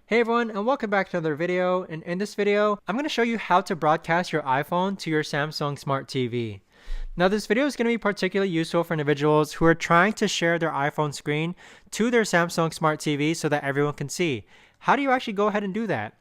Hey everyone, and welcome back to another video. And in this video, I'm going to show you how to broadcast your iPhone to your Samsung Smart TV. Now this video is going to be particularly useful for individuals who are trying to share their iPhone screen to their Samsung Smart TV so that everyone can see. How do you actually go ahead and do that?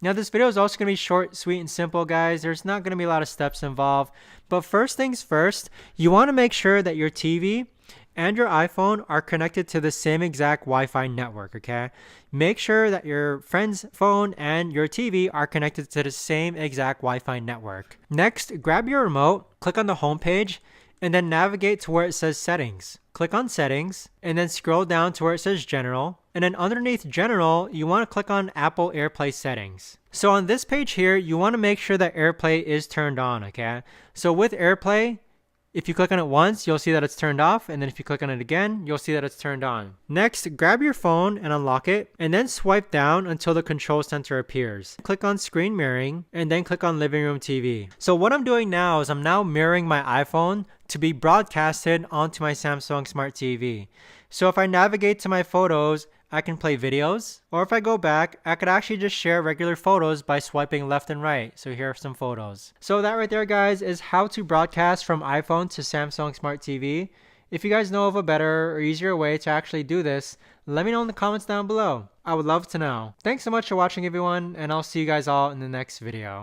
Now this video is also going to be short, sweet, and simple, guys. There's not going to be a lot of steps involved. But first things first, you want to make sure that your TV and your iPhone are connected to the same exact Wi-Fi network, okay? Make sure that your friend's phone and your TV are connected to the same exact Wi-Fi network. Next, grab your remote, click on the home page, and then navigate to where it says Settings. Click on Settings, and then scroll down to where it says General. And then underneath General, you want to click on Apple AirPlay Settings. So on this page here, you want to make sure that AirPlay is turned on, okay? So with AirPlay, if you click on it once, you'll see that it's turned off, and then if you click on it again, you'll see that it's turned on. Next, grab your phone and unlock it, and then swipe down until the control center appears. Click on screen mirroring, and then click on living room TV. So what I'm doing now is I'm now mirroring my iPhone to be broadcasted onto my Samsung Smart TV. So if I navigate to my photos, I can play videos, or if I go back, I could actually just share regular photos by swiping left and right. So here are some photos. So that right there, guys, is how to broadcast from iPhone to Samsung Smart TV. If you guys know of a better or easier way to actually do this, let me know in the comments down below. I would love to know. Thanks so much for watching, everyone, and I'll see you guys all in the next video.